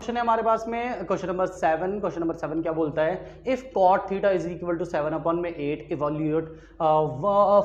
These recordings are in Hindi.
क्वेश्चन है हमारे पास में क्वेश्चन नंबर 7। क्वेश्चन नंबर 7 क्या बोलता है, if cot theta is equal to 7/8 evaluate.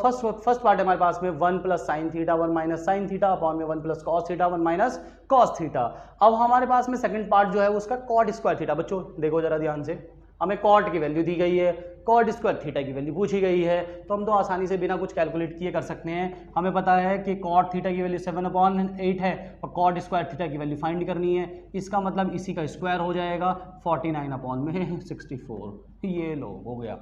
First part है हमारे पास में 1 plus sine theta 1 minus sine theta upon में 1 plus cos theta 1 minus cos theta. अब हमारे पास में सेकंड पार्ट जो है उसका कॉट स्क्वायर थीटा। बच्चों देखो जरा ध्यान से, हमें कॉट की वैल्यू दी गई है, कॉट स्क्वायर थीटा की वैल्यू पूछी गई है, तो हम तो आसानी से बिना कुछ कैलकुलेट किए कर सकते हैं। हमें पता है कि कॉट थीटा की वैल्यू 7/8 है और कॉट स्क्वायर थीटा की वैल्यू फाइंड करनी है। इसका मतलब इसी का स्क्वायर हो जाएगा 49/64। ये लो हो गया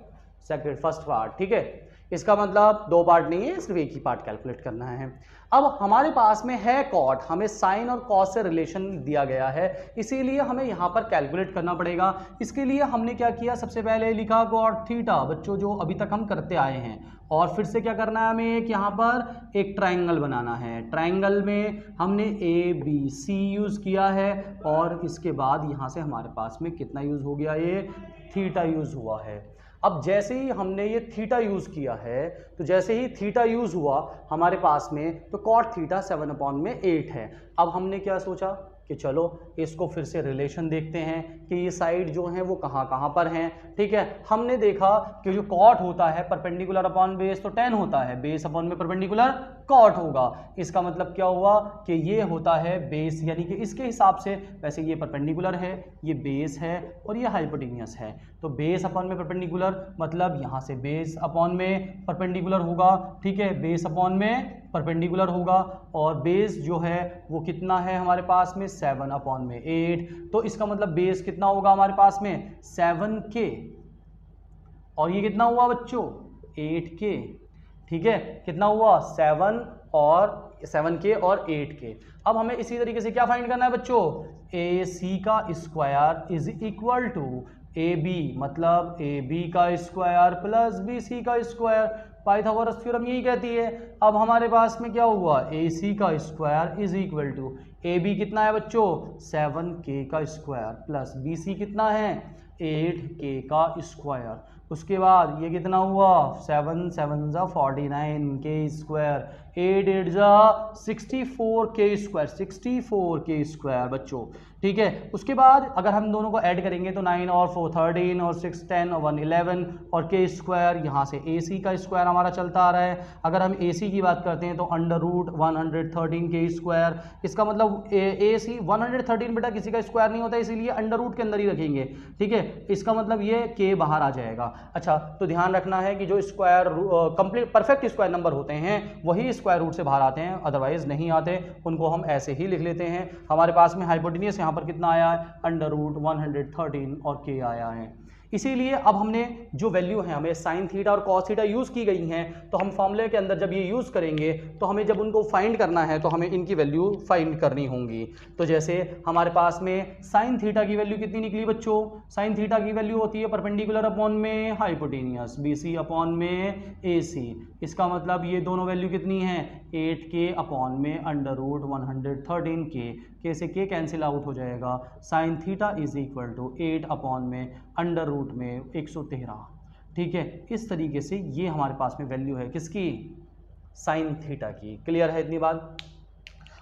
सेकंड फर्स्ट पार्ट। ठीक है, इसका मतलब दो पार्ट नहीं है, सिर्फ एक ही पार्ट कैलकुलेट करना है। अब हमारे पास में है कॉट, हमें साइन और कॉस से रिलेशन दिया गया है, इसीलिए हमें यहाँ पर कैलकुलेट करना पड़ेगा। इसके लिए हमने क्या किया, सबसे पहले लिखा कॉट थीटा, बच्चों जो अभी तक हम करते आए हैं, और फिर से क्या करना है, हमें एक यहाँ पर एक ट्रायंगल बनाना है। ट्रायंगल में हमने ABC यूज़ किया है और इसके बाद यहाँ से हमारे पास में कितना यूज़ हो गया, ये थीटा यूज़ हुआ है। अब जैसे ही हमने ये थीटा यूज़ किया है, तो जैसे ही थीटा यूज़ हुआ हमारे पास में, तो कॉट थीटा 7/8 है। अब हमने क्या सोचा कि चलो इसको फिर से रिलेशन देखते हैं कि ये साइड जो है वो कहाँ कहाँ पर हैं। ठीक है, हमने देखा कि जो कॉट होता है परपेंडिकुलर अपॉन बेस तो tan होता है, बेस अपॉन में परपेंडिकुलर कॉट होगा। इसका मतलब क्या हुआ कि ये होता है बेस, यानी कि इसके हिसाब से, वैसे ये परपेंडिकुलर है, ये बेस है और ये हाइपोटेनियस है, तो बेस अपॉन में परपेंडिकुलर मतलब यहाँ से बेस अपॉन में परपेंडिकुलर होगा। ठीक है, बेस अपॉन में परपेंडिकुलर होगा और बेस जो है वो कितना है हमारे पास में 7/8, तो इसका मतलब बेस कितना होगा हमारे पास में 7K और ये कितना हुआ बच्चों 8K। ठीक है, कितना हुआ 7K और 8K। अब हमें इसी तरीके से क्या फाइंड करना है बच्चों, AC का square is equal to AB, मतलब AB का स्क्वायर प्लस BC का स्क्वायर। पाइथागोरस थ्योरम यही कहती है। अब हमारे पास में क्या हुआ, AC का square is equal to AB कितना है बच्चों 7K का स्क्वायर प्लस BC कितना है 8K का स्क्वायर। उसके बाद ये कितना हुआ 7 7 जा 49K स्क्वायर, 8 8 जा 64K स्क्वायर, 64K स्क्वायर बच्चों। ठीक है, उसके बाद अगर हम दोनों को ऐड करेंगे तो 9 और 4 13 और 6 10 और 1 11 और K स्क्वायर, यहाँ से AC का स्क्वायर हमारा चलता आ रहा है। अगर हम AC की बात करते हैं तो √113K स्क्वायर। इसका मतलब AC 113 बेटा किसी का स्क्वायर नहीं होता, इसीलिए अंडर रूट के अंदर ही रखेंगे। ठीक है, इसका मतलब ये K बाहर आ जाएगा। अच्छा, तो ध्यान रखना है कि जो square complete perfect square number होते हैं वही स्क्वायर रूट से बाहर आते हैं, अदरवाइज नहीं आते, उनको हम ऐसे ही लिख लेते हैं। हमारे पास में हाइपोटेनियस यहाँ पर कितना आया है √113 और K आया है। इसीलिए अब हमने जो वैल्यू है, हमें साइन थीटा और कॉस थीटा यूज़ की गई हैं, तो हम फॉर्मूले के अंदर जब ये यूज़ करेंगे तो हमें जब उनको फाइंड करना है तो हमें इनकी वैल्यू फाइंड करनी होंगी। तो जैसे हमारे पास में साइन थीटा की वैल्यू कितनी निकली बच्चों, साइन थीटा की वैल्यू होती है परपेंडिकुलर अपॉन में हाइपोटेनियस, BC अपॉन में AC। इसका मतलब ये दोनों वैल्यू कितनी है 8K अपॉन में √113K, K से K कैंसिल आउट हो जाएगा। Sine theta is equal to 8 upon में अंडर रूट में 113। ठीक है, इस तरीके से ये हमारे पास में वैल्यू है किसकी, साइन थीटा की। क्लियर है इतनी बात।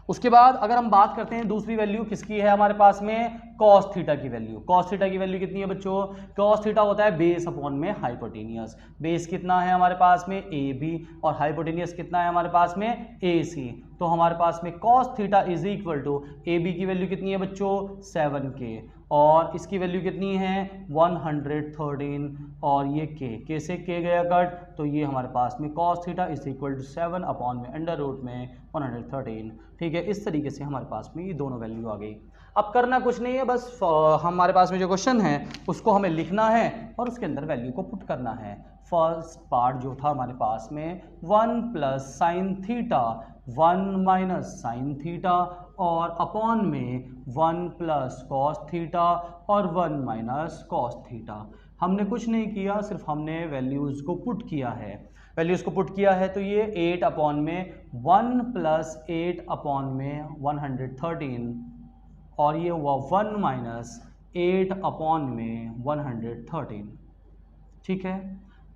उसके बाद अगर हम बात करते हैं दूसरी वैल्यू किसकी है हमारे पास में, कॉस थीटा की वैल्यू। कॉस थीटा की वैल्यू कितनी है बच्चों, कॉस थीटा होता है बेस अपॉन में हाइपोटेनियस। बेस कितना है हमारे पास में AB और हाइपोटेनियस कितना है हमारे पास में AC। तो हमारे पास में cos theta is equal to AB की वैल्यू कितनी है बच्चों 7K और इसकी वैल्यू कितनी है 113 और ये K से K गया कट, तो ये हमारे पास में cos theta is equal to 7 upon में अंडर रूट में 113। ठीक है, इस तरीके से हमारे पास में ये दोनों वैल्यू आ गई। अब करना कुछ नहीं है, बस हमारे पास में जो क्वेश्चन है उसको हमें लिखना है और उसके अंदर वैल्यू को पुट करना है। फर्स्ट पार्ट जो था हमारे पास में 1 plus sine theta 1 minus sine theta और अपॉन में 1 प्लस कॉस थीटा और 1 माइनस कॉस थीटा। हमने कुछ नहीं किया, सिर्फ हमने वैल्यूज़ को पुट किया है। वैल्यूज़ को पुट किया है तो ये 8 अपॉन में 1 प्लस 8 अपॉन में 113 और ये हुआ 1 माइनस 8 अपॉन में 113। ठीक है,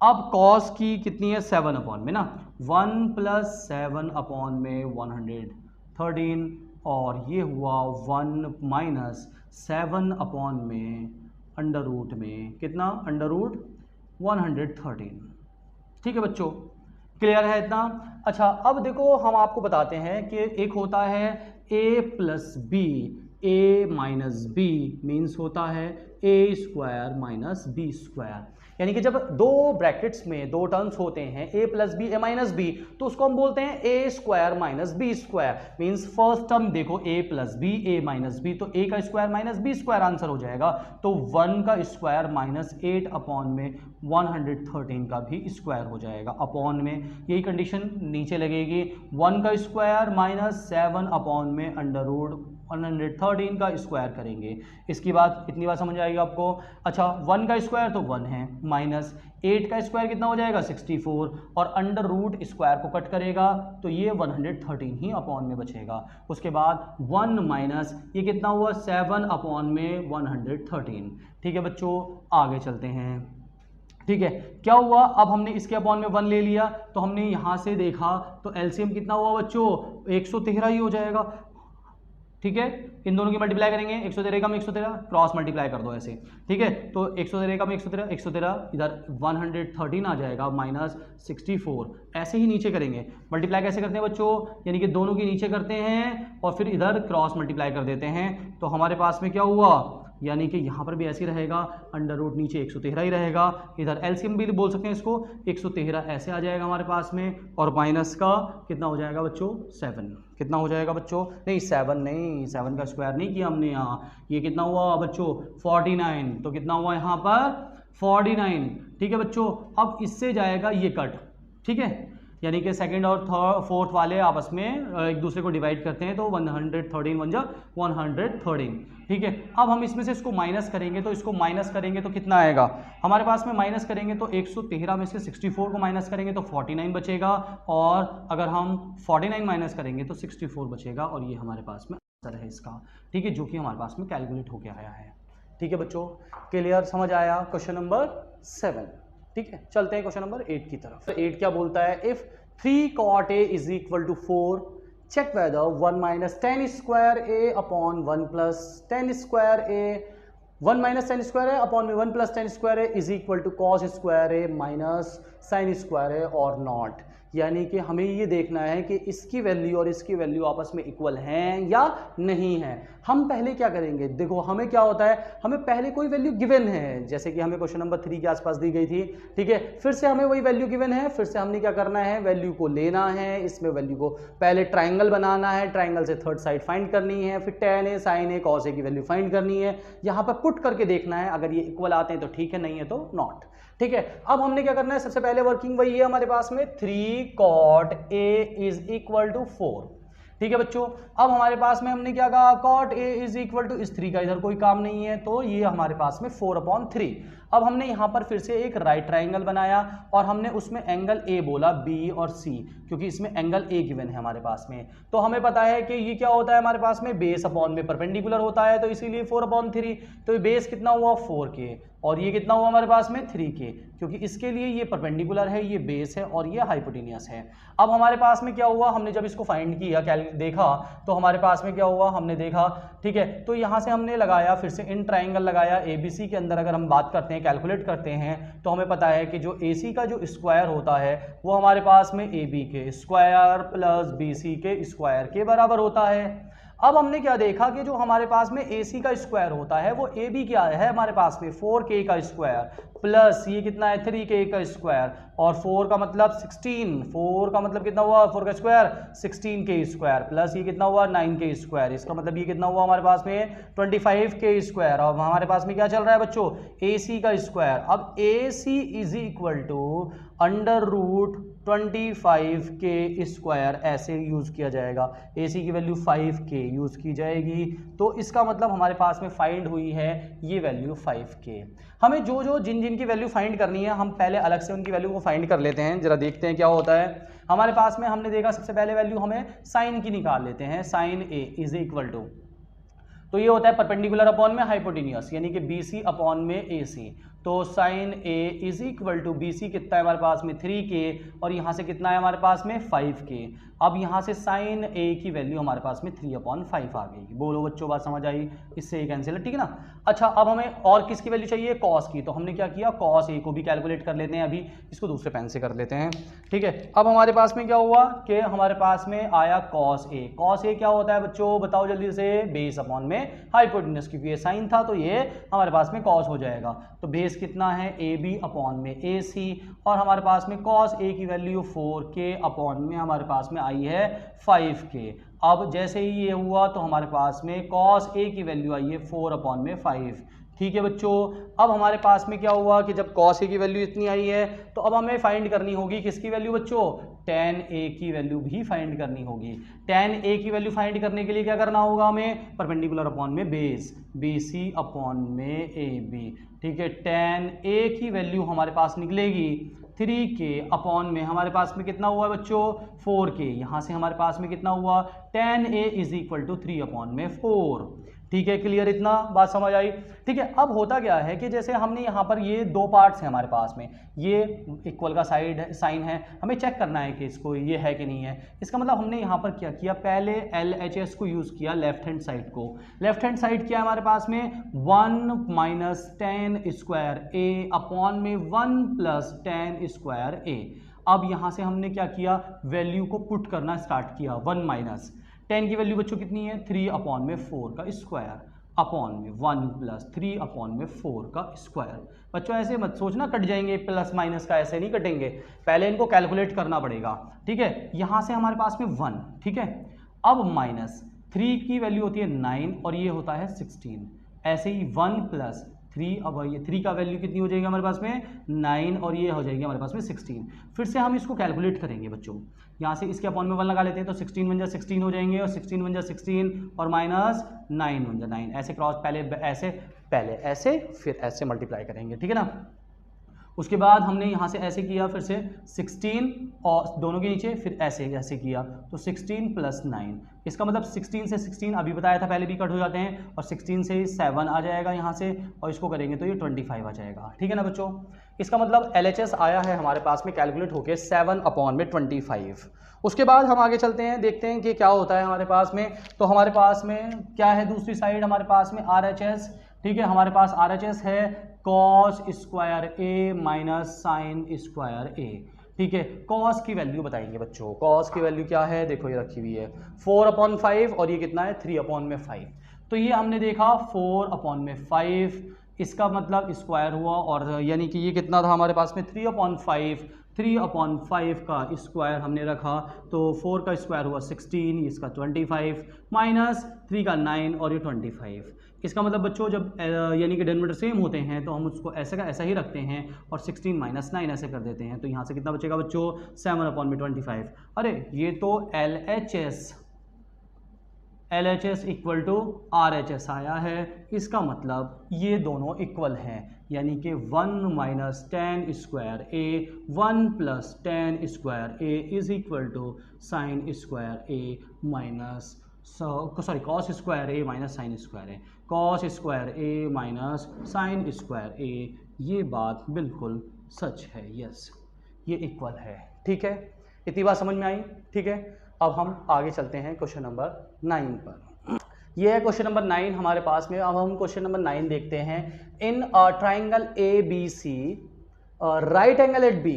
अब कॉस की कितनी है 7 अपॉन में ना, 1 प्लस 7 अपॉन में 113 और ये हुआ 1 माइनस 7 अपॉन में अंडर रूट में कितना, अंडर रूट 113। ठीक है बच्चों, क्लियर है इतना। अच्छा अब देखो हम आपको बताते हैं कि एक होता है a plus B, a minus B means होता है a square minus B square. यानी कि जब दो ब्रैकेट्स में दो टर्म्स होते हैं a plus B, a minus B, तो उसको हम बोलते हैं a square minus B square. Means first term देखो a plus B, a minus B, तो a का square minus B square answer हो जाएगा। तो 1 का स्क्वायर माइनस 8 अपॉन में 113 का भी स्क्वायर हो जाएगा। अपॉन में यही कंडीशन नीचे लगेगी, 1 का स्क्वायर माइनस 7 अपॉन में अंडर रूट 113 का स्क्वायर करेंगे। इसकी बात इतनी बात समझ आएगी आपको। अच्छा 1 का स्क्वायर तो 1 है, माइनस 8 का स्क्वायर कितना हो जाएगा 64, और अंडर रूट स्क्वायर को कट करेगा तो ये 113 ही अपॉन में बचेगा। उसके बाद 1 माइनस ये कितना हुआ 7 अपॉन में 113। ठीक है बच्चों, आगे चलते हैं। ठीक है, क्या हुआ, अब हमने इसके अपॉन में 1 ले लिया, तो हमने यहाँ से देखा तो एलसीएम कितना हुआ बच्चों 113 ही हो जाएगा। ठीक है, इन दोनों की मल्टीप्लाई करेंगे, 113 का में 113 क्रॉस मल्टीप्लाई कर दो ऐसे। ठीक है, तो 113 का में 113, 113 इधर 113 आ जाएगा माइनस 64, ऐसे ही नीचे करेंगे। मल्टीप्लाई कैसे करते हैं बच्चों, यानी कि दोनों के नीचे करते हैं और फिर इधर क्रॉस मल्टीप्लाई कर देते हैं। तो हमारे पास में क्या हुआ, यानी कि यहाँ पर भी ऐसे ही रहेगा, अंडर रूट नीचे 113 ही रहेगा, इधर एलसीएम भी बोल सकते हैं इसको, 113 ऐसे आ जाएगा हमारे पास में, और माइनस का कितना हो जाएगा बच्चों 7। कितना हो जाएगा बच्चों, नहीं 7 नहीं, 7 का स्क्वायर नहीं किया हमने यहाँ, ये कितना हुआ बच्चों 49, तो कितना हुआ यहाँ पर 49। ठीक है बच्चों, अब इससे जाएगा ये कट। ठीक है, यानी कि सेकंड और फोर्थ वाले आपस में एक दूसरे को डिवाइड करते हैं, तो 113 1 जा 113। ठीक है, अब हम इसमें से इसको माइनस करेंगे, तो इसको माइनस करेंगे तो कितना आएगा हमारे पास में, माइनस करेंगे तो 113 में से 64 को माइनस करेंगे तो 49 बचेगा, और अगर हम 49 माइनस करेंगे तो 64 बचेगा, और ये हमारे पास में आंसर है इसका। ठीक है, जो कि हमारे पास में कैलकुलेट होके आया है। ठीक है बच्चों, क्लियर, समझ आया क्वेश्चन नंबर 7। ठीक है, चलते हैं क्वेश्चन नंबर 8 की तरफ। 8 क्या बोलता है, if 3 cot a is equal to 4, check whether 1 minus tan square a upon 1 plus tan square a, 1 minus tan square a upon में 1 plus tan square a is equal to cos square a minus sin square a or not। यानी कि हमें ये देखना है कि इसकी वैल्यू और इसकी वैल्यू आपस में इक्वल हैं या नहीं है। हम पहले क्या करेंगे, देखो हमें क्या होता है, हमें पहले कोई वैल्यू गिवन है, जैसे कि हमें क्वेश्चन नंबर 3 के आसपास दी गई थी। ठीक है, फिर से हमें वही वैल्यू गिवन है, फिर से हमने क्या करना है, वैल्यू को लेना है, इसमें वैल्यू को पहले ट्राइंगल बनाना है, ट्राइंगल से थर्ड साइड फाइंड करनी है, फिर tan a sin a cos a की वैल्यू फाइंड करनी है, यहाँ पर पुट करके देखना है, अगर ये इक्वल आते हैं तो ठीक है, नहीं है तो नॉट। ठीक है, अब हमने क्या करना है, सबसे पहले वर्किंग वही है हमारे पास में, 3 cot a is equal to 4। ठीक है बच्चों, अब हमारे पास में हमने क्या कहा, cot a is equal to, इस 3 का इधर कोई काम नहीं है, तो ये हमारे पास में 4/3। अब हमने यहाँ पर फिर से एक राइट ट्राइंगल बनाया और हमने उसमें एंगल A बोला, B और C, क्योंकि इसमें एंगल A गिवन है हमारे पास में। तो हमें पता है कि ये क्या होता है हमारे पास में, बेस अपॉन में परपेंडिकुलर होता है, तो इसीलिए 4/3। तो बेस कितना हुआ 4K, और ये कितना हुआ हमारे पास में 3K, क्योंकि इसके लिए ये परपेंडिकुलर है, ये बेस है और ये हाइपोटेनियस है। अब हमारे पास में क्या हुआ, हमने जब इसको फाइंड किया, देखा, तो हमारे पास में क्या हुआ, हमने देखा। ठीक है, तो यहाँ से हमने लगाया, फिर से इन ट्राइंगल लगाया, ABC के अंदर अगर हम बात करते हैं, कैलकुलेट करते हैं, तो हमें पता है कि जो AC का जो स्क्वायर होता है वो हमारे पास में AB के स्क्वायर प्लस BC के स्क्वायर के बराबर होता है। अब हमने क्या देखा कि जो हमारे पास में AC का स्क्वायर होता है वो AB क्या है हमारे पास में 4K का स्क्वायर, प्लस ये कितना है 3K का स्क्वायर, और 4 का मतलब 16, 4 का मतलब कितना हुआ 4 का स्क्वायर 16K स्क्वायर, प्लस ये कितना हुआ 9K स्क्वायर, इसका मतलब ये कितना हुआ हमारे पास में 25K स्क्वायर। और हमारे पास में क्या चल रहा है बच्चों, AC का स्क्वायर। अब AC is equal to under root 25K square, ऐसे यूज किया जाएगा, AC की वैल्यू 5K यूज की जाएगी, तो इसका मतलब हमारे पास में फाइंड हुई है ये वैल्यू 5K। हमें जो जिन की वैल्यू फाइंड करनी है, हम पहले अलग से उनकी वैल्यू को फाइंड कर लेते हैं, जरा देखते हैं क्या होता है। हमारे पास में हमने देखा सबसे पहले वैल्यू हमें साइन की निकाल लेते हैं, sine A is equal to, तो ये होता है परपेंडिकुलर अपॉन में हाइपोटेनियस, यानी कि BC अपॉन में AC, तो sine A is equal to B C कितना है हमारे पास में 3k और यहाँ से कितना है हमारे पास में 5k। अब यहाँ से साइन ए की वैल्यू हमारे पास में 3/5 आ गई। बोलो बच्चों बात समझ आई, इससे ये कैंसिल है, ठीक है ना। अच्छा अब हमें और किसकी वैल्यू चाहिए, कॉस की, तो हमने क्या किया कॉस ए को भी कैलकुलेट कर लेते हैं, अभी इसको दूसरे पेन से कर लेते हैं, ठीक है। अब हमारे पास में क्या हुआ कि हमारे पास में आया कॉस ए। कॉस ए क्या होता है बच्चों बताओ जल्दी से, बेस अपॉन में हाइपोटेन्यूज, क्योंकि ये साइन था तो ये हमारे पास में कॉस हो जाएगा। तो बेस कितना है ए बी अपॉन में ए सी, और हमारे पास में कॉस ए की वैल्यू 4k अपॉन में हमारे पास में आई है 5k। अब जैसे ही ये हुआ तो हमारे पास में कॉस ए की वैल्यू आई है 4/5, ठीक है बच्चों। अब हमारे पास में क्या हुआ कि जब कॉस ए की वैल्यू इतनी आई है तो अब हमें फाइंड करनी होगी किसकी वैल्यू बच्चों, tan a की वैल्यू भी फाइंड करनी होगी। tan a की वैल्यू फाइंड करने के लिए क्या करना होगा हमें, परपेंडिकुलर अपॉन में बेस BC अपॉन में AB, ठीक है। tan a की वैल्यू हमारे पास निकलेगी 3k अपॉन में हमारे पास में कितना हुआ बच्चों 4k, यहाँ से हमारे पास में कितना हुआ tan a is equal to 3/4, ठीक है। क्लियर, इतना बात समझ आई, ठीक है। अब होता क्या है कि जैसे हमने यहाँ पर ये दो पार्ट्स हैं हमारे पास में, ये इक्वल का साइन है, हमें चेक करना है कि इसको ये है कि नहीं है। इसका मतलब हमने यहाँ पर क्या किया, पहले LHS को यूज़ किया लेफ्ट हैंड साइड को। लेफ्ट हैंड साइड क्या है हमारे पास में 1 - tan स्क्वायर a अपॉन में 1 + tan स्क्वायर a। अब यहाँ से हमने क्या किया, वैल्यू को पुट करना स्टार्ट किया। 1 - tan की वैल्यू बच्चों कितनी है 3/4 का स्क्वायर अपॉन में 1 + 3/4 का स्क्वायर। बच्चों ऐसे मत सोचना कट जाएंगे प्लस माइनस का, ऐसे नहीं कटेंगे, पहले इनको कैलकुलेट करना पड़ेगा, ठीक है। यहाँ से हमारे पास में 1, ठीक है। अब -3 की वैल्यू होती है 9 और ये होता है 16, ऐसे ही 1 + 3, अब ये 3 का वैल्यू कितनी हो जाएगी हमारे पास में 9 और ये हो जाएगी हमारे पास में 16। फिर से हम इसको कैलकुलेट करेंगे बच्चों, यहाँ से इसके अपॉन में 1 लगा लेते हैं तो 16 × 16 हो जाएंगे और 16 × 16 और -9 × 9, ऐसे क्रॉस पहले ऐसे फिर ऐसे मल्टीप्लाई करेंगे, ठीक है ना। उसके बाद हमने यहाँ से ऐसे किया, फिर से 16 और दोनों के नीचे फिर ऐसे किया तो 16 + 9, इसका मतलब 16 से 16 अभी बताया था पहले भी कट हो जाते हैं, और 16 से 7 आ जाएगा यहाँ से, और इसको करेंगे तो ये 25 आ जाएगा, ठीक है ना बच्चों। इसका मतलब LHS आया है हमारे पास में कैलकुलेट होके 7/25। उसके बाद हम आगे चलते हैं, देखते हैं कि क्या होता है हमारे पास में। तो हमारे पास में क्या है दूसरी साइड, हमारे पास में RHS, ठीक है। हमारे पास RHS है cos square a - sin square a, ठीक है। cos की वैल्यू बताएंगे बच्चों, cos की वैल्यू क्या है देखो ये रखी हुई है 4/5 और ये कितना है 3/5। तो ये हमने देखा 4/5, इसका मतलब स्क्वायर हुआ, और यानी कि ये कितना था हमारे पास में 3/5 का स्क्वायर हमने रखा तो 4 का स्क्वायर हुआ 16, इसका 25 -3 का 9 और ये 25। इसका मतलब बच्चों जब यानी कि डिनोमिनेटर सेम होते हैं तो हम उसको ऐसे का ऐसा ही रखते हैं और 16 - 9 ऐसे कर देते हैं, तो यहाँ से कितना बचेगा बच्चों 7/25। अरे ये तो LHS इक्वल टू RHS आया है, इसका मतलब ये दोनों इक्वल हैं, यानी कि 1 - tan square a 1 + tan square a is equal to sin square a cos square a - sin square a, cos square a - sin square a। ये बात बिल्कुल सच है, यस ये इक्वल है, ठीक है। इतनी बात समझ में आई, ठीक है। अब हम आगे चलते हैं क्वेश्चन नंबर 9 पर। ये है क्वेश्चन नंबर 9 हमारे पास में। अब हम क्वेश्चन नंबर 9 देखते हैं। In triangle ABC right angle at B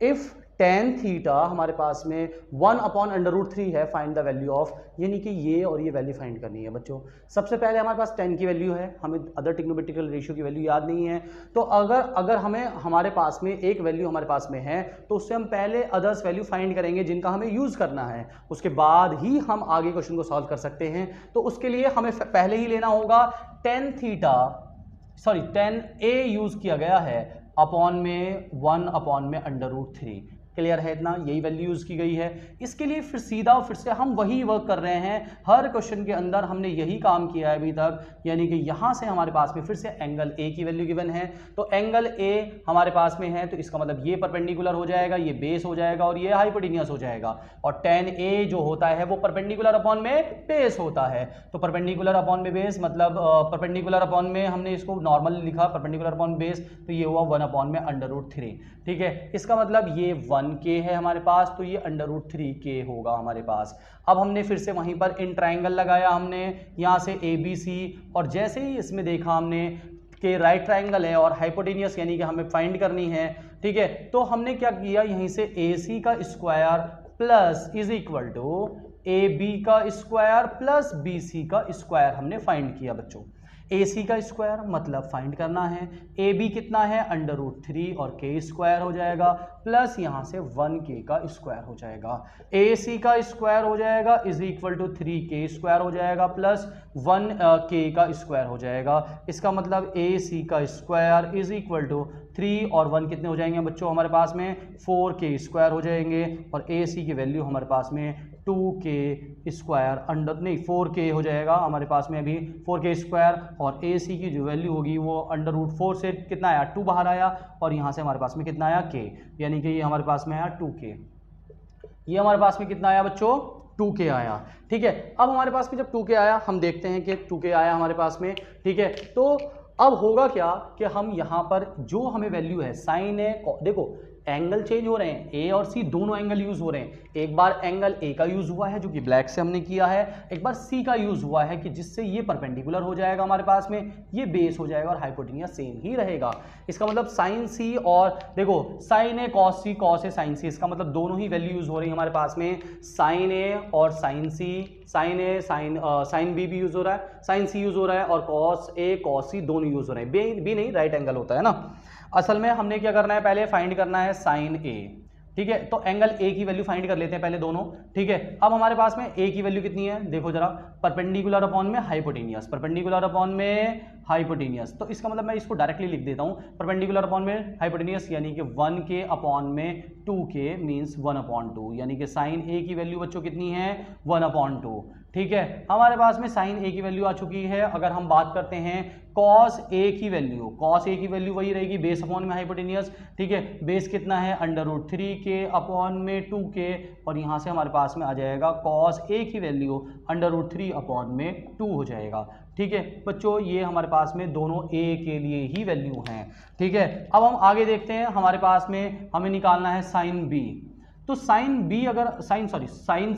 if tan theta हमारे पास में 1/√3 है, फाइंड द वैल्यू ऑफ, यानी कि ये और ये वैल्यू फाइंड करनी है बच्चों। सबसे पहले हमारे पास tan की वैल्यू है, हमें अदर ट्रिग्नोमेट्रिकल रेशियो की वैल्यू याद नहीं है, तो अगर हमारे पास में एक वैल्यू हमारे पास में है तो उससे हम पहले अदर्स वैल्यू फाइंड करेंगे जिनका हमें यूज़ करना है, उसके बाद ही हम आगे क्वेश्चन को सॉल्व कर सकते हैं। तो उसके लिए हमें पहले ही लेना होगा tan a यूज़ किया गया है अपॉन में 1/√3, क्लियर है इतना, यही वैल्यू यूज की गई है। इसके लिए फिर से हम वही वर्क कर रहे हैं, हर क्वेश्चन के अंदर हमने यही काम किया है अभी तक, यानी कि यहां से हमारे पास में फिर से एंगल ए की वैल्यू गिवन है, तो एंगल ए हमारे पास में है, तो इसका मतलब ये परपेंडिकुलर हो जाएगा, ये बेस हो जाएगा और ये हाइपोटेन्यूस हो जाएगा, और tan ए जो होता है वो परपेंडिकुलर अपॉन में बेस होता है, तो परपेंडिकुलर अपॉन में बेस मतलब परपेंडिकुलर अपॉन में हमने इसको नॉर्मल लिखा, परपेंडिकुलर अपॉन बेस, तो ये हुआ 1 अपॉन में √3, ठीक है। इसका मतलब ये 1k है हमारे पास, तो ये √3k होगा हमारे पास। अब हमने फिर से वहीं पर इन ट्राइंगल लगाया हमने यहाँ से ABC, और जैसे ही इसमें देखा हमने कि राइट ट्राइंगल है और हाइपोटेनियस यानी कि हमें फाइंड करनी है, ठीक है, तो हमने क्या किया, यहीं से AC का square plus is equal to AB का स्क्वायर प्लस BC का स्क्वायर हमने फाइंड किया बच्चों। AC का स्क्वायर मतलब फाइंड करना है, AB कितना है √3 और k स्क्वायर हो जाएगा, प्लस यहाँ से 1k का स्क्वायर हो जाएगा, AC का स्क्वायर हो जाएगा is equal to 3k square हो जाएगा प्लस 1k का स्क्वायर हो जाएगा। इसका मतलब AC का स्क्वायर इज इक्वल टू 3 और 1 कितने हो जाएंगे बच्चों हमारे पास में 4k स्क्वायर हो जाएंगे, और AC की वैल्यू हमारे पास में 2k स्क्वायर अंडर नहीं 4k हो जाएगा हमारे पास में अभी 4k स्क्वायर, और AC की जो वैल्यू होगी वो √4 से कितना आया 2 बाहर आया, और यहाँ से हमारे पास में कितना आया k, यानी कि ये हमारे पास में आया 2k, ये हमारे पास में कितना आया बच्चों 2k आया, ठीक है। अब हमारे पास में जब 2k आया हम देखते हैं कि 2k आया हमारे पास में, ठीक है, तो अब होगा क्या कि हम यहाँ पर जो हमें वैल्यू है साइन है, देखो एंगल चेंज हो रहे हैं, ए और सी दोनों एंगल यूज हो रहे हैं, एक बार एंगल ए का यूज हुआ है जो कि ब्लैक से हमने किया है, एक बार सी का यूज हुआ है कि जिससे ये परपेंडिकुलर हो जाएगा हमारे पास में, ये बेस हो जाएगा और हाइपोटेन्यूस सेम ही रहेगा। इसका मतलब साइन सी और देखो sign A cos A sign सी, इसका मतलब दोनों ही वैल्यू यूज हो रही है हमारे पास में, साइन ए और साइन सी, साइन ए साइन बी भी यूज हो रहा है, साइन सी यूज हो रहा है, और कॉस ए कॉस सी दोनों यूज हो रहे हैं, बी नहीं राइट एंगल होता है ना। असल में हमने क्या करना है, पहले फाइंड करना है साइन ए, ठीक है, तो एंगल ए की वैल्यू फाइंड कर लेते हैं पहले दोनों, ठीक है। अब हमारे पास में ए की वैल्यू कितनी है देखो जरा, परपेंडिकुलर अपॉन में हाइपोटेनियस, परपेंडिकुलर अपॉन में हाइपोटेनियस, तो इसका मतलब मैं इसको डायरेक्टली लिख देता हूं, परपेंडिकुलर अपॉन में हाइपोटेनियस यानी कि 1k अपॉन में 2k मींस 1/2, यानी कि साइन ए की वैल्यू बच्चों कितनी है 1/2, ठीक है। हमारे पास में साइन ए की वैल्यू आ चुकी है। अगर हम बात करते हैं कॉस ए की वैल्यू, कॉस ए की वैल्यू वही रहेगी बेस अपॉन में हाइपोटेनियस, ठीक है, बेस कितना है √3k अपॉन में 2k, और यहाँ से हमारे पास में आ जाएगा कॉस ए की वैल्यू √3 अपॉन में 2 हो जाएगा, ठीक है बच्चों। ये हमारे पास में दोनों ए के लिए ही वैल्यू हैं, ठीक है। अब हम आगे देखते हैं, हमारे पास में हमें निकालना है साइन बी, तो साइन बी अगर साइन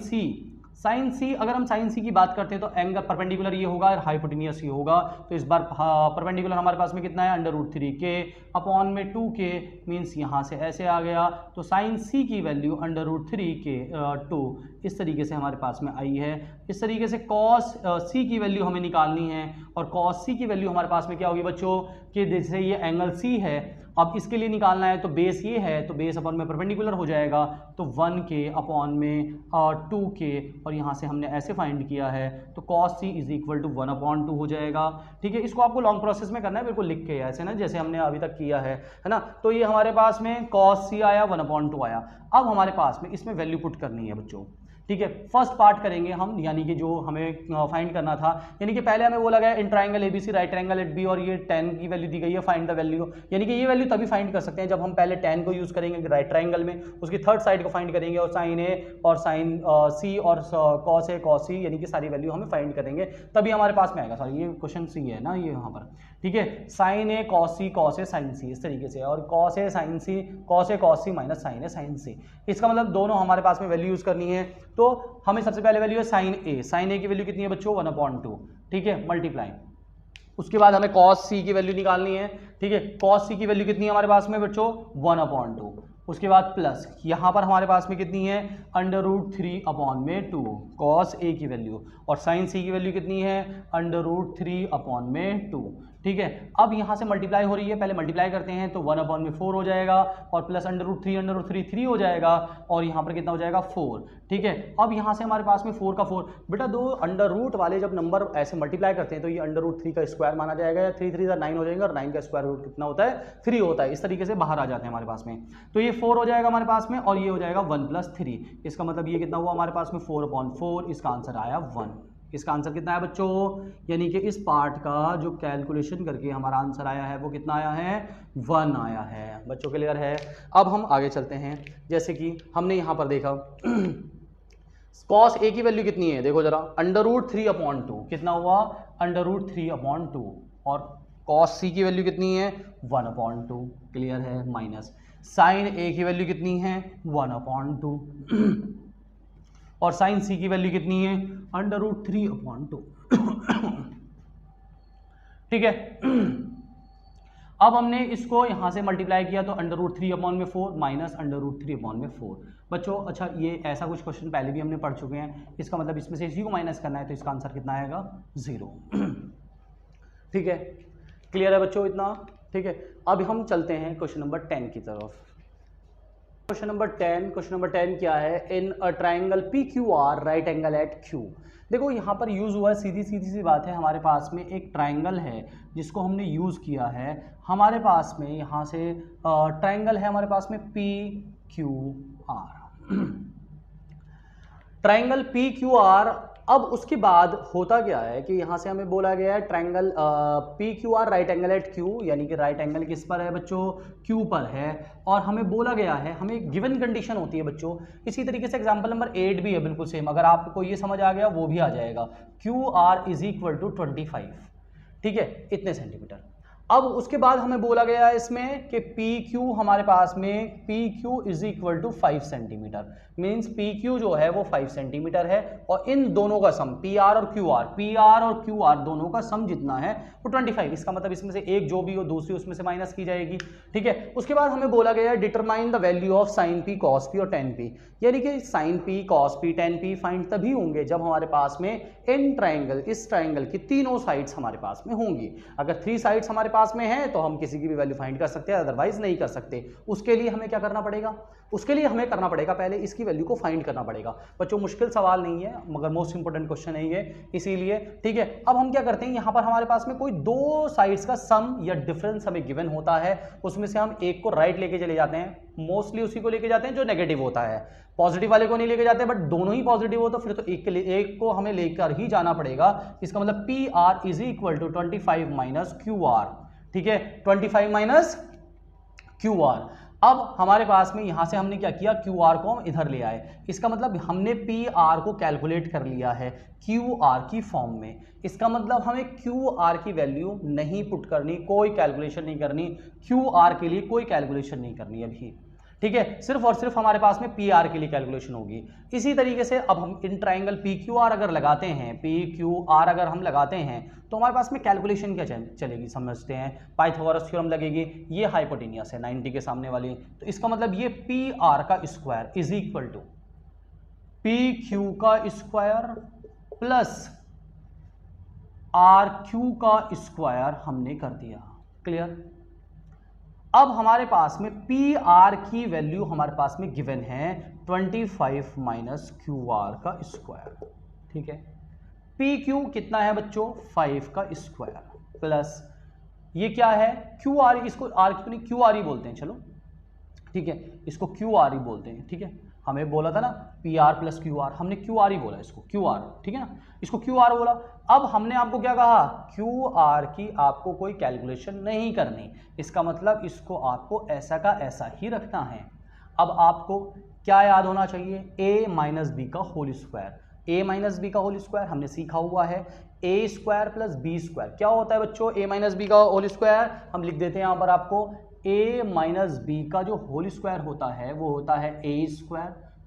सी अगर हम साइन सी की बात करते हैं तो एंगल परपेंडिकुलर ये होगा और हाइपोटेनियस ये होगा, तो इस बार परपेंडिकुलर हमारे पास में कितना है √3k अपॉन में 2k मींस यहाँ से ऐसे आ गया, तो साइन सी की वैल्यू √3k 2 इस तरीके से हमारे पास में आई है। इस तरीके से कॉस सी की वैल्यू हमें निकालनी है, और कॉस सी की वैल्यू हमारे पास में क्या होगी बच्चों कि जैसे ये एंगल सी है, अब इसके लिए निकालना है तो बेस ये है, तो बेस अपॉन में परपेंडिकुलर हो जाएगा, तो 1k अपॉन में 2k, और यहाँ से हमने ऐसे फाइंड किया है, तो cos c is equal to 1/2 हो जाएगा, ठीक है। इसको आपको लॉन्ग प्रोसेस में करना है, बिल्कुल लिख के ऐसे ना जैसे हमने अभी तक किया है ना। तो ये हमारे पास में cos c आया 1/2 आया। अब हमारे पास में इसमें वैल्यू पुट करनी है बच्चों, ठीक है। फर्स्ट पार्ट करेंगे हम, यानी कि जो हमें फाइंड करना था, यानी कि पहले हमें बोला गया in triangle ABC right triangle at B, और ये tan की वैल्यू दी गई है, फाइंड द वैल्यू, यानी कि ये वैल्यू तभी फाइंड कर सकते हैं जब हम पहले tan को यूज करेंगे राइट ट्राइंगल में, उसकी थर्ड साइड को फाइंड करेंगे, और साइन ए और साइन सी और कॉस ए कॉस सी, यानी कि सारी वैल्यू हमें फाइंड करेंगे तभी हमारे पास में आएगा। सॉरी ये क्वेश्चन सी है ना ये यहाँ पर, ठीक है, sign A cos A sign सी इस तरीके से, और cos A sign C cos C minus sign A sign सी, इसका मतलब दोनों हमारे पास में वैल्यू यूज करनी है। तो हमें सबसे पहले वैल्यू है साइन ए की वैल्यू कितनी है बच्चों 1/2, ठीक है, मल्टीप्लाई, उसके बाद हमें कॉस सी की वैल्यू निकालनी है, ठीक है, कॉस सी की वैल्यू कितनी है हमारे पास में बच्चों 1/2, उसके बाद प्लस यहाँ पर हमारे पास में कितनी है √3 अपॉन में 2 कॉस ए की वैल्यू, और साइन सी की वैल्यू कितनी है √3 अपॉन में 2, ठीक है। अब यहाँ से मल्टीप्लाई हो रही है, पहले मल्टीप्लाई करते हैं तो 1/4 हो जाएगा और प्लस √3 3 हो जाएगा और यहाँ पर कितना हो जाएगा 4। ठीक है। अब यहाँ से हमारे पास में 4 का 4, बेटा दो अंडर रूट वाले जब नंबर ऐसे मल्टीप्लाई करते हैं तो ये √3 का स्क्वायर माना जाएगा या 3 3 9 हो जाएंगे और 9 का स्क्वायर रूट कितना होता है 3 होता है। इस तरीके से बाहर आ जाते हैं हमारे पास में। तो ये 4 हो जाएगा हमारे पास में और ये हो जाएगा 1 + 3। इसका मतलब ये कितना हुआ हमारे पास में 4/4। इसका आंसर आया 1। इसका आंसर कितना है बच्चों, यानी कि इस पार्ट का जो कैलकुलेशन करके हमारा आंसर आया है वो कितना आया है 1 आया है। बच्चों क्लियर है। अब हम आगे चलते हैं। जैसे कि हमने यहाँ पर देखा cos a की वैल्यू कितनी है, देखो जरा √3/2 कितना हुआ √3/2 और cos c की वैल्यू कितनी है 1/2। क्लियर है। माइनस sin a की वैल्यू कितनी है 1/2 और sin c की वैल्यू कितनी है √3/2। ठीक है। अब हमने इसको यहां से मल्टीप्लाई किया तो √3/4 माइनस √3/4। बच्चों अच्छा ये ऐसा कुछ क्वेश्चन पहले भी हमने पढ़ चुके हैं, इसका मतलब इसमें से इसी को माइनस करना है तो इसका आंसर कितना आएगा 0। ठीक है। क्लियर है बच्चों इतना। ठीक है। अब हम चलते हैं क्वेश्चन नंबर 10 की तरफ। क्वेश्चन नंबर 10 क्या है, in a triangle PQR right angle at Q। देखो यहाँ पर यूज़ हुआ है, सीधी सी बात है, हमारे पास में एक ट्राइंगल है जिसको हमने यूज़ किया है। हमारे पास में यहाँ से ट्राइंगल है हमारे पास में PQR ट्राइंगल PQR। अब उसके बाद होता क्या है कि यहाँ से हमें बोला गया है triangle PQR right angle at Q, यानी कि राइट एंगल किस पर है बच्चों Q पर है। और हमें बोला गया है, हमें गिवन कंडीशन होती है बच्चों। इसी तरीके से एग्जांपल नंबर 8 भी है बिल्कुल सेम, अगर आपको ये समझ आ गया वो भी आ जाएगा। QR = 25। ठीक है, इतने सेंटीमीटर। अब उसके बाद हमें बोला गया है इसमें कि PQ हमारे पास में PQ = 5 सेंटीमीटर, मीन्स PQ जो है वो 5 सेंटीमीटर है और इन दोनों का सम PR और QR दोनों का सम जितना है वो 25। इसका मतलब इसमें से एक जो भी हो दूसरी उसमें से माइनस की जाएगी। ठीक है। उसके बाद हमें बोला गया है determine the value of sin P cos P और tan P, यानी कि sin P cos P tan P find तभी होंगे जब हमारे पास में इन ट्राइंगल इस ट्राइंगल की तीनों साइड्स हमारे पास में होंगी। अगर 3 साइड्स हमारे पास में है तो हम किसी की भी वैल्यू फाइंड कर सकते हैं, अदरवाइज नहीं कर सकते। उसके लिए हमें क्या करना पड़ेगा, उसके लिए हमें करना पड़ेगा पहले इसकी वैल्यू को फाइंड करना पड़ेगा। बच्चों मुश्किल सवाल नहीं है मगर मोस्ट इंपोर्टेंट क्वेश्चन है ये, इसीलिए। ठीक है। अब हम क्या करते हैं, यहाँ पर हमारे पास में कोई 2 साइड्स का सम या डिफरेंस हमें गिवन होता है, उसमें से हम एक को राइट लेके चले जाते हैं, मोस्टली उसी को लेके जाते हैं जो नेगेटिव होता है, पॉजिटिव वाले को नहीं लेके जाते। बट दोनों ही पॉजिटिव हो तो फिर तो एक को हमें लेकर ही जाना पड़ेगा। इसका मतलब PR = 25 - QR। ठीक है, 25 - QR। अब हमारे पास में यहां से हमने क्या किया, QR को हम इधर ले आए। इसका मतलब हमने PR को कैलकुलेट कर लिया है QR की फॉर्म में। इसका मतलब हमें QR की वैल्यू नहीं पुट करनी, कोई कैलकुलेशन नहीं करनी, QR के लिए कोई कैलकुलेशन नहीं करनी अभी। ठीक है, सिर्फ और सिर्फ हमारे पास में PR के लिए कैलकुलेशन होगी। इसी तरीके से अब हम इन ट्राइंगल PQR अगर लगाते हैं, PQR अगर हम लगाते हैं तो हमारे पास में कैलकुलेशन क्या चलेगी, समझते हैं। पाइथागोरस थ्योरम लगेगी, ये हाइपोटेनियस है 90 के सामने वाली, तो इसका मतलब ये PR का स्क्वायर = PQ का स्क्वायर प्लस RQ का स्क्वायर हमने कर दिया। क्लियर। अब हमारे पास में PR की वैल्यू हमारे पास में गिवन है 25 - QR का स्क्वायर। ठीक है। PQ कितना है बच्चों 5 का स्क्वायर प्लस ये क्या है QR, इसको RQ नहीं QR ही बोलते हैं, चलो ठीक है, इसको QR ही बोलते हैं। ठीक है, हमें बोला था ना PR + QR, हमने QR ही बोला इसको QR। ठीक है ना, इसको QR बोला। अब हमने आपको क्या कहा, QR की आपको कोई कैलकुलेशन नहीं करनी, इसका मतलब इसको आपको ऐसा का ऐसा ही रखना है। अब आपको क्या याद होना चाहिए, A - B का होल स्क्वायर। A - B का होल स्क्वायर हमने सीखा हुआ है, A² + B² क्या होता है बच्चों, A - B का होल स्क्वायर हम लिख देते हैं यहाँ पर आपको, A - B का जो होल स्क्वायर होता है वो होता है A²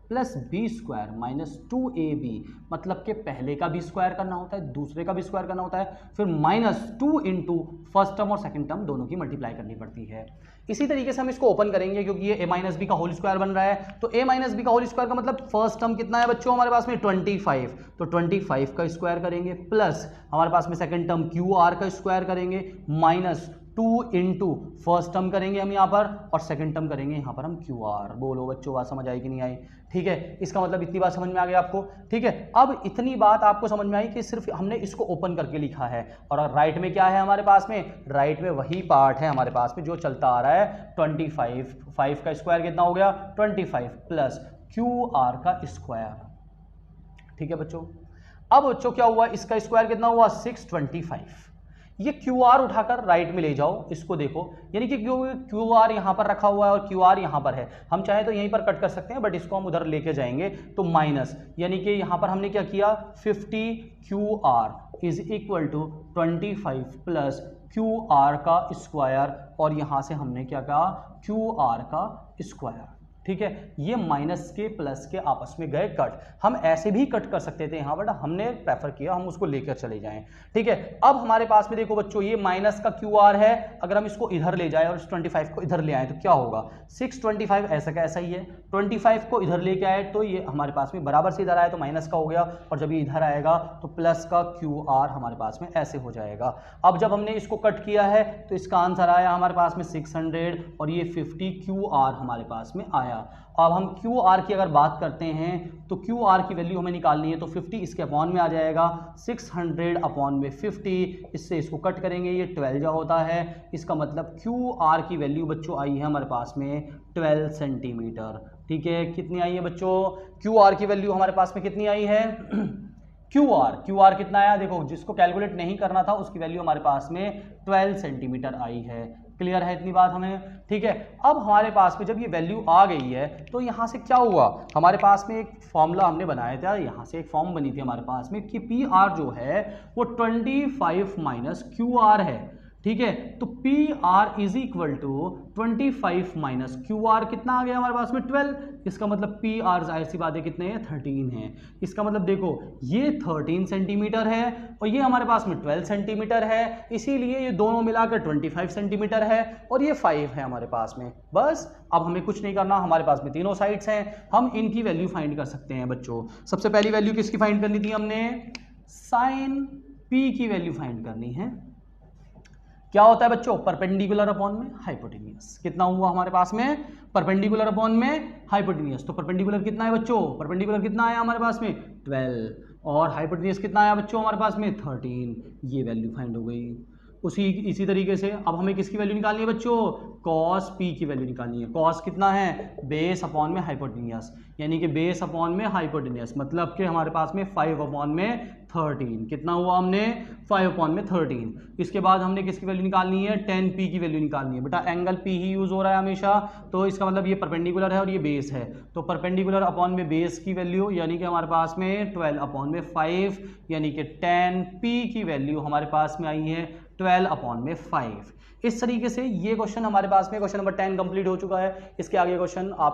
plus B square minus 2ab, मतलब कि पहले का भी स्क्वायर करना होता है, दूसरे का भी स्क्वायर करना होता है, फिर माइनस 2 इंटू फर्स्ट टर्म और सेकंड टर्म दोनों की मल्टीप्लाई करनी पड़ती है। इसी तरीके से हम इसको ओपन करेंगे क्योंकि ये a माइनस बी का होल स्क्वायर बन रहा है, तो a माइनस बी का होल स्क्वायर का मतलब फर्स्ट टर्म कितना है बच्चों हमारे पास में 25, तो 25 का स्क्वायर करेंगे, प्लस हमारे पास में सेकंड टर्म क्यू आर का स्क्वायर करेंगे, माइनस 2 इंटू फर्स्ट टर्म करेंगे हम यहाँ पर और सेकंड टर्म करेंगे यहाँ पर हम क्यू आर। बोलो बच्चों बात समझ आई कि नहीं आई? ठीक है, इसका मतलब इतनी बात समझ में आ गई आपको। ठीक है, अब इतनी बात आपको समझ में आई कि सिर्फ हमने इसको ओपन करके लिखा है, और राइट में क्या है हमारे पास में? राइट में वही पार्ट है हमारे पास में जो चलता आ रहा है 25, 5 का स्क्वायर कितना हो गया 25 प्लस क्यू आर का स्क्वायर। ठीक है बच्चों, अब बच्चों क्या हुआ, इसका स्क्वायर कितना हुआ 625। ये क्यू आर उठाकर राइट में ले जाओ, इसको देखो, यानी कि क्यू आर यहाँ पर रखा हुआ है और क्यू आर यहाँ पर है, हम चाहे तो यहीं पर कट कर सकते हैं बट इसको हम उधर लेके जाएंगे तो माइनस, यानी कि यहाँ पर हमने क्या किया 50 Q R is equal to 25 plus Q R का स्क्वायर, और यहाँ से हमने क्या कहा क्यू आर का स्क्वायर। ठीक है, ये माइनस के प्लस के आपस में गए कट, हम ऐसे भी कट कर सकते थे यहाँ बट हमने प्रेफर किया हम उसको लेकर चले जाएं। ठीक है, अब हमारे पास में देखो बच्चों ये माइनस का क्यू आर है, अगर हम इसको इधर ले जाएं और इस 25 को इधर ले आए तो क्या होगा 625 ऐसा का ऐसा ही है, 25 को इधर लेके आए तो ये हमारे पास में बराबर से इधर आया तो माइनस का हो गया, और जब ये इधर आएगा तो प्लस का क्यू आर हमारे पास में ऐसे हो जाएगा। अब जब हमने इसको कट किया है तो इसका आंसर आया हमारे पास में 600 और ये 50 क्यू आर हमारे पास में आया। अब हम क्यू आर की अगर बात करते हैं तो क्यू आर की वैल्यू हमें निकालनी है, तो 50 इसके अपॉन में आ जाएगा, 600 अपॉन में 50, इससे इसको कट करेंगे ये 12 जो होता है, इसका मतलब क्यू आर की वैल्यू बच्चों आई है हमारे पास में 12 सेंटीमीटर। ठीक है, कितनी आई है बच्चों क्यू आर की वैल्यू हमारे पास में कितनी आई है क्यू आर कितना आया, देखो जिसको कैलकुलेट नहीं करना था उसकी वैल्यू हमारे पास में 12 सेंटीमीटर आई है। क्लियर है इतनी बात हमें? ठीक है, अब हमारे पास में जब ये वैल्यू आ गई है तो यहाँ से क्या हुआ, हमारे पास में एक फॉर्मूला हमने बनाया था, यहाँ से एक फॉर्म बनी थी हमारे पास में कि पी आर जो है वो 25 माइनस क्यू आर है। ठीक है, तो P R is equal to 25 minus Q R कितना आ गया हमारे पास में 12, इसका मतलब पी आर जाहिर सी बात है कितने हैं 13 है, इसका मतलब देखो ये 13 सेंटीमीटर है और ये हमारे पास में 12 सेंटीमीटर है, इसीलिए ये दोनों मिलाकर 25 सेंटीमीटर है और ये 5 है हमारे पास में। बस अब हमें कुछ नहीं करना, हमारे पास में तीनों साइड्स हैं, हम इनकी वैल्यू फाइंड कर सकते हैं बच्चों। सबसे पहली वैल्यू किसकी फाइंड करनी थी हमने, साइन पी की वैल्यू फाइंड करनी है। क्या होता है बच्चों, परपेंडिकुलर अपॉन में हाइपोटेन्यूस, कितना हुआ हमारे पास में परपेंडिकुलर अपॉन में हाइपोटेन्यूस, तो परपेंडिकुलर कितना है बच्चों, परपेंडिकुलर कितना आया हमारे पास में 12 और हाइपोटेन्यूस कितना आया बच्चों हमारे पास में 13, ये वैल्यू फाइंड हो गई। इसी तरीके से अब हमें किसकी वैल्यू निकालनी है बच्चों, कॉस पी की वैल्यू निकालनी है। कॉस कितना है, बेस अपॉन में हाइपोटेन्यूस, यानी कि बेस अपॉन में हाइपोटेन्यूस मतलब कि हमारे पास में 5 अपॉन में 13, कितना हुआ हमने 5 अपॉन में 13। इसके बाद हमने किसकी वैल्यू निकालनी है, 10 पी की वैल्यू निकालनी है। बेटा एंगल पी ही यूज हो रहा है हमेशा, तो इसका मतलब ये परपेंडिकुलर है और ये बेस है, तो परपेंडिकुलर अपॉन में बेस की वैल्यू यानी कि हमारे पास में 12 अपॉन में 5 यानी कि 10 पी की वैल्यू हमारे पास में आई है 12 अपॉन में 5। इस तरीके से ये क्वेश्चन हमारे पास में क्वेश्चन नंबर 10 कंप्लीट हो चुका है। इसके आगे क्वेश्चन आप